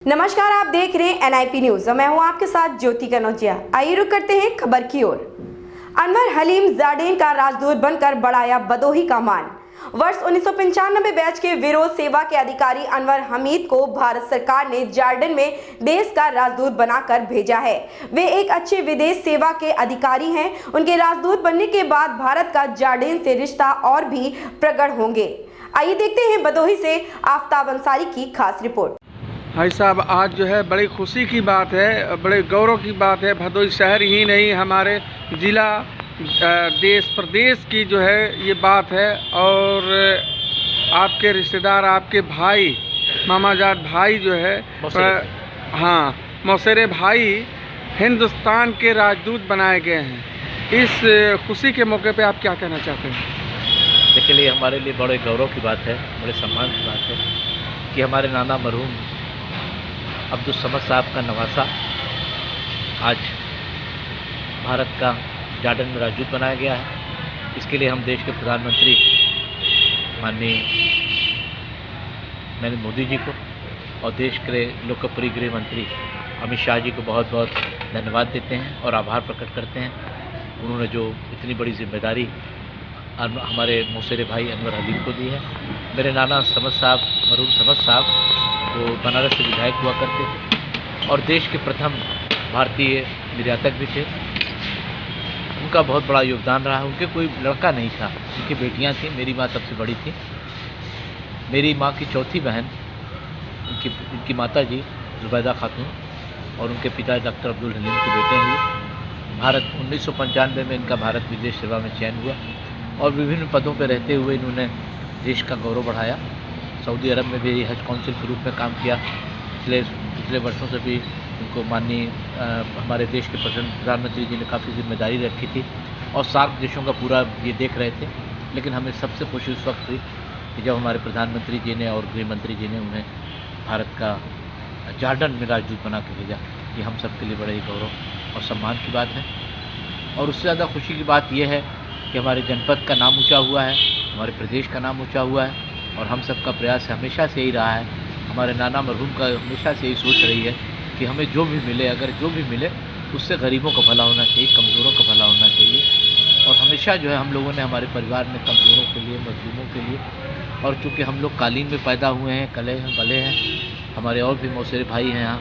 नमस्कार, आप देख रहे हैं NIP न्यूज और मैं हूं आपके साथ ज्योति कनौजिया। आइए रुक करते हैं खबर की ओर। अनवर हलीम जार्डेन का राजदूत बनकर बढ़ाया बदोही का मान। वर्ष 1995 बैच के विरोध सेवा के अधिकारी अनवर हमीद को भारत सरकार ने जार्डन में देश का राजदूत बनाकर भेजा है। वे एक अच्छे विदेश सेवा के अधिकारी हैं। उनके राजदूत बनने के बाद भारत का जार्डन से रिश्ता और भी प्रगाढ़ होंगे। आइए देखते हैं बदोही से आफ्ताब अंसारी की खास रिपोर्ट। भाई साहब, आज जो है बड़ी खुशी की बात है, बड़े गौरव की बात है। भदोही शहर ही नहीं, हमारे ज़िला, देश प्रदेश की जो है ये बात है। और आपके रिश्तेदार, आपके भाई, मामाजात भाई जो है, हाँ, मौसेरे भाई हिंदुस्तान के राजदूत बनाए गए हैं। इस खुशी के मौके पे आप क्या कहना चाहते हैं? देखिए, लिए हमारे लिए बड़े गौरव की बात है, बड़े सम्मान की बात है कि हमारे नाना मरहूम अब्दुल समद साहब का नवासा आज भारत का जार्डन में राजदूत बनाया गया है। इसके लिए हम देश के प्रधानमंत्री माननीय नरेंद्र मोदी जी को और देश के लोकप्रिय गृह मंत्री अमित शाह जी को बहुत बहुत धन्यवाद देते हैं और आभार प्रकट करते हैं। उन्होंने जो इतनी बड़ी जिम्मेदारी हमारे मौसेरे भाई अनवर हलीम को दी है। मेरे नाना समद साहब, मरहूम समद साहब, वो बनारस से विधायक हुआ करते थे और देश के प्रथम भारतीय निर्यातक भी थे। उनका बहुत बड़ा योगदान रहा। उनके कोई लड़का नहीं था, उनकी बेटियां थीं। मेरी माँ सबसे बड़ी थी। मेरी माँ की चौथी बहन, उनकी माता जी जुबैदा खातून और उनके पिता डॉक्टर अब्दुल हलीम के बेटे हुए। भारत 1995 में इनका भारत विदेश सेवा में चयन हुआ और विभिन्न पदों पर रहते हुए इन्होंने देश का गौरव बढ़ाया। सऊदी अरब में भी हज काउंसिल के रूप में काम किया। पिछले वर्षों से भी उनको माननीय हमारे देश के प्रधानमंत्री जी ने काफ़ी जिम्मेदारी रखी थी और सार्क देशों का पूरा ये देख रहे थे। लेकिन हमें सबसे खुशी उस वक्त हुई कि जब हमारे प्रधानमंत्री जी ने और गृह मंत्री जी ने उन्हें भारत का जार्डन में राजदूत बना के भेजा। ये हम सब के लिए बड़े ही गौरव और सम्मान की बात है। और उससे ज़्यादा खुशी की बात यह है कि हमारे जनपद का नाम ऊँचा हुआ है, हमारे प्रदेश का नाम ऊँचा हुआ है और हम सब का प्रयास हमेशा से यही रहा है। हमारे नाना मरहूम का हमेशा से यही सोच रही है कि हमें जो भी मिले, अगर जो भी मिले उससे गरीबों का भला होना चाहिए, कमज़ोरों का भला होना चाहिए। और हमेशा जो है हम लोगों ने हमारे परिवार में कमज़ोरों के लिए, मजलूमों के लिए, और चूँकि हम लोग कालीन में पैदा हुए हैं, कले हैं, बले हैं, हमारे और भी मौसेरे भाई हैं यहाँ,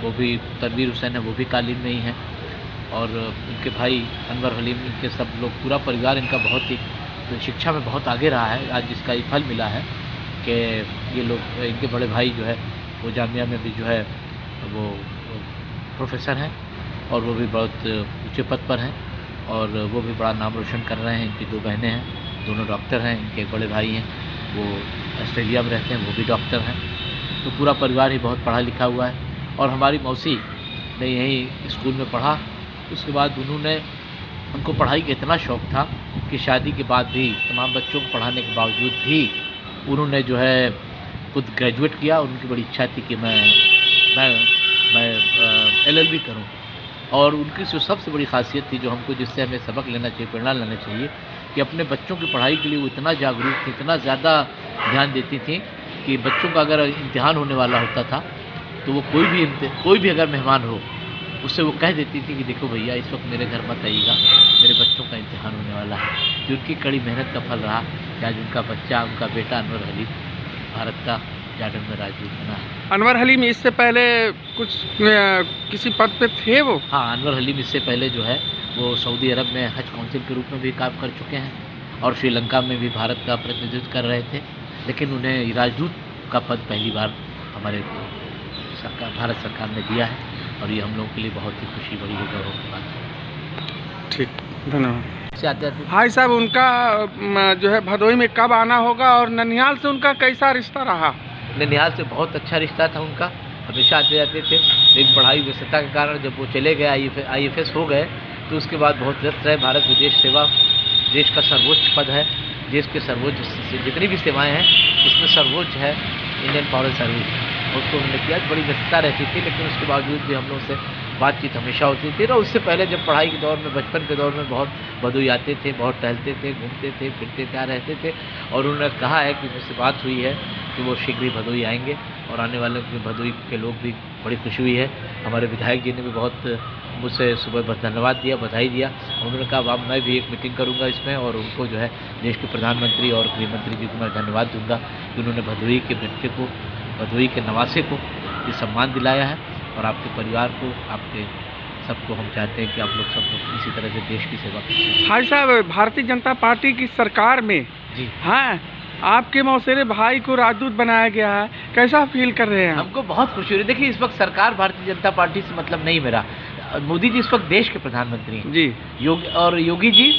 वो भी तनवीर हुसैन है, वो भी कालीन में ही हैं, और उनके भाई अनवर हलीम, इनके सब लोग, पूरा परिवार इनका बहुत ही शिक्षा में बहुत आगे रहा है। आज जिसका ये फल मिला है कि ये लोग, इनके बड़े भाई जो है वो जामिया में भी जो है वो प्रोफेसर हैं और वो भी बहुत ऊंचे पद पर हैं और वो भी बड़ा नाम रोशन कर रहे हैं। इनकी दो बहनें हैं, दोनों डॉक्टर हैं। इनके एक बड़े भाई हैं, वो ऑस्ट्रेलिया में रहते हैं, वो भी डॉक्टर हैं। तो पूरा परिवार ही बहुत पढ़ा लिखा हुआ है। और हमारी मौसी ने यहीं स्कूल में पढ़ा। उसके बाद उनको पढ़ाई का इतना शौक़ था कि शादी के बाद भी तमाम बच्चों को पढ़ाने के बावजूद भी उन्होंने जो है खुद ग्रेजुएट किया। उनकी बड़ी इच्छा थी कि मैं LLB करूं। और उनकी जो सबसे बड़ी खासियत थी, जो हमको, जिससे हमें सबक लेना चाहिए, प्रेरणा लेना चाहिए, कि अपने बच्चों की पढ़ाई के लिए वो इतना जागरूक थी, इतना ज़्यादा ध्यान देती थी कि बच्चों का अगर इम्तिहान होने वाला होता था तो वो कोई भी अगर मेहमान हो, उससे वो कह देती थी कि देखो भैया, इस वक्त मेरे घर मत आइएगा, मेरे बच्चों का इम्तिहान होने वाला है। कि उनकी कड़ी मेहनत का फल रहा कि आज उनका बच्चा, उनका बेटा अनवर हलीम भारत का जार्डन में राजदूत बना है। अनवर हलीम इससे पहले कुछ किसी पद पे थे वो? हाँ, अनवर हलीम इससे पहले जो है वो सऊदी अरब में हज काउंसिल के रूप में भी काम कर चुके हैं और श्रीलंका में भी भारत का प्रतिनिधित्व कर रहे थे। लेकिन उन्हें राजदूत का पद पहली बार हमारे भारत सरकार ने दिया है और ये हम लोगों के लिए बहुत ही खुशी, बड़ी गौरव की बात है। ठीक, धन्यवाद। भाई साहब, उनका जो है भदोही में कब आना होगा और ननिहाल से उनका कैसा रिश्ता रहा? ननिहाल से बहुत अच्छा रिश्ता था उनका, हमेशा आते जाते थे। लेकिन पढ़ाई व्यस्तता के कारण जब वो चले गए, IFS हो गए, तो उसके बाद बहुत व्यस्त रहे। भारत विदेश सेवा देश का सर्वोच्च पद है। देश के सर्वोच्च जितनी भी सेवाएँ हैं उसमें सर्वोच्च है इंडियन फॉरेन सर्विस। उसको उन्होंने किया, बड़ी व्यस्तता रहती थी, लेकिन उसके बावजूद भी हम लोग से बातचीत हमेशा होती थी। और उससे पहले जब पढ़ाई के दौर में, बचपन के दौर में बहुत भदोही आते थे, बहुत टहलते थे, घूमते थे, फिरते क्या रहते थे। और उन्होंने कहा है कि मुझसे बात हुई है कि वो शीघ्र ही भदोही आएंगे और आने वाले भदोही के लोग भी बड़ी खुशी हुई है। हमारे विधायक जी ने भी बहुत मुझसे सुबह बहुत धन्यवाद दिया, बधाई दिया। उन्होंने कहा अब मैं भी एक मीटिंग करूंगा इसमें और उनको जो है देश के प्रधानमंत्री और गृह मंत्री जी को मैं धन्यवाद दूंगा कि उन्होंने भदोही के बच्चे को, भदोही के नवासे को ये सम्मान दिलाया है। और आपके परिवार को, आपके सबको हम चाहते हैं कि आप लोग सब लोग इसी तरह से देश की सेवा करें। भाई साहब, भारतीय जनता पार्टी की सरकार में जी हाँ आपके मौसेरे भाई को राजदूत बनाया गया है, कैसा फील कर रहे हैं? हमको बहुत खुशी हो रही है। देखिए, इस वक्त सरकार भारतीय जनता पार्टी से मतलब नहीं मेरा। मोदी जी इस वक्त देश के प्रधानमंत्री हैं जी, योगी जी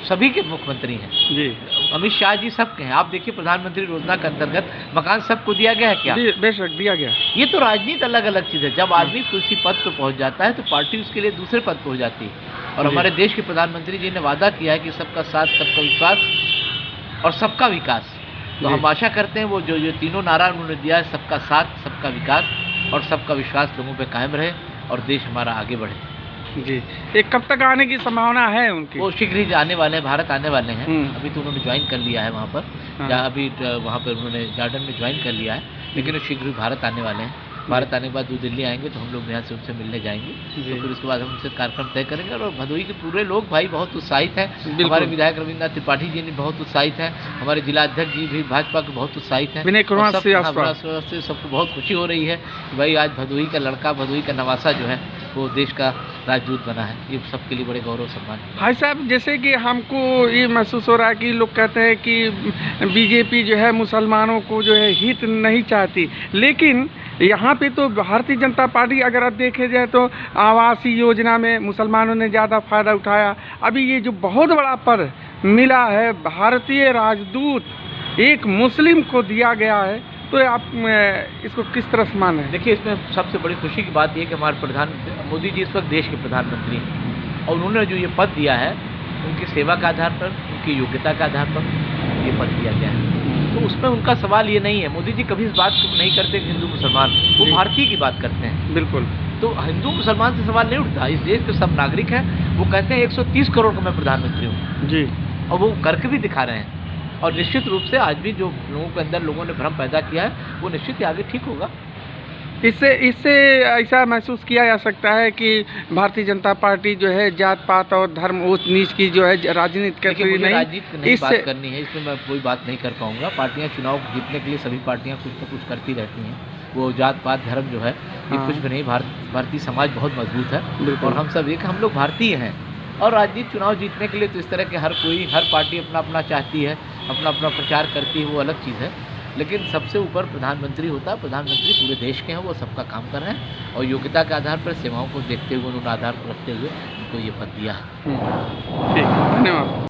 सभी के मुख्यमंत्री हैं जी, अमित शाह जी सबके हैं। आप देखिए, प्रधानमंत्री योजना के अंतर्गत मकान सबको दिया गया है क्या? बेशक दिया गया। ये तो राजनीति अलग अलग चीज़ है। जब आदमी किसी पद पर पहुंच जाता है तो पार्टी उसके लिए दूसरे पद पर हो जाती है। और हमारे देश के प्रधानमंत्री जी ने वादा किया है कि सबका साथ, सबका विश्वास और सबका विकास। तो हम आशा करते हैं वो जो तीनों नारा उन्होंने दिया है, सबका साथ, सबका विकास और सबका विश्वास लोगों पे कायम रहे और देश हमारा आगे बढ़े। जी, ये कब तक आने की संभावना है उनकी? वो शीघ्र ही आने वाले हैं, भारत आने वाले हैं। अभी तो उन्होंने ज्वाइन कर लिया है वहाँ पर, हाँ। अभी वहाँ पर उन्होंने जॉर्डन में ज्वाइन कर लिया है, लेकिन वो शीघ्र ही भारत आने वाले हैं। भारत आने के बाद वो दिल्ली आएंगे तो हम लोग यहाँ से उनसे मिलने जाएंगे। तो फिर उसके बाद हम उनसे कार्यक्रम तय करेंगे। और भदोही के पूरे लोग भाई बहुत उत्साहित हैं। हमारे विधायक रविन्द्रनाथ त्रिपाठी जी ने बहुत उत्साहित हैं। हमारे जिला अध्यक्ष जी भी भाजपा के बहुत उत्साहित हैं। विनय कुमार और से सबको बहुत खुशी हो रही है कि भाई आज भदोही का लड़का, भदोही का नवासा जो है वो देश का राजदूत बना है। ये सबके लिए बड़े गौरव सम्मान है। भाई साहब, जैसे कि हमको ये महसूस हो रहा है कि लोग कहते हैं कि बीजेपी जो है मुसलमानों को जो है हित नहीं चाहती, लेकिन यहाँ पे तो भारतीय जनता पार्टी अगर आप देखे जाए तो आवासीय योजना में मुसलमानों ने ज़्यादा फ़ायदा उठाया। अभी ये जो बहुत बड़ा पद मिला है भारतीय राजदूत एक मुस्लिम को दिया गया है, तो आप इसको किस तरह से माने? देखिए, इसमें सबसे बड़ी खुशी की बात यह है कि हमारे मोदी जी इस वक्त देश के प्रधानमंत्री हैं और उन्होंने जो ये पद दिया है उनकी सेवा के आधार पर, उनकी योग्यता के आधार पर ये पद दिया गया है। तो उसमें उनका सवाल ये नहीं है। मोदी जी कभी इस बात को नहीं करते कि हिंदू मुसलमान, वो भारतीय की बात करते हैं। बिल्कुल। तो हिंदू मुसलमान से सवाल नहीं उठता। इस देश के सब नागरिक हैं। वो कहते हैं 130 करोड़ का मैं प्रधानमंत्री हूँ जी, और वो करके भी दिखा रहे हैं। और निश्चित रूप से आज भी जो लोगों के अंदर लोगों ने भ्रम पैदा किया है वो निश्चित ही आगे ठीक होगा। इससे ऐसा महसूस किया जा सकता है कि भारतीय जनता पार्टी जो है जात पात और धर्म ऊंच नीच की जो है राजनीति करती नहीं। राजनीति नहीं बात करनी है, इसमें मैं कोई बात नहीं कर पाऊंगा। पार्टियां चुनाव जीतने के लिए सभी पार्टियां कुछ न कुछ करती रहती हैं। वो जात पात धर्म जो है ये कुछ भी नहीं। भारतीय समाज बहुत मजबूत है और हम सब एक, हम लोग भारतीय हैं। और राजनीति चुनाव जीतने के लिए तो इस तरह के हर पार्टी अपना अपना चाहती है, अपना अपना प्रचार करती है, वो अलग चीज़ है। लेकिन सबसे ऊपर प्रधानमंत्री होता है। प्रधानमंत्री पूरे देश के हैं, वो सबका काम कर रहे हैं और योग्यता के आधार पर, सेवाओं को देखते हुए, उन्होंने आधार को रखते हुए उनको ये पद दिया है। ठीक, धन्यवाद।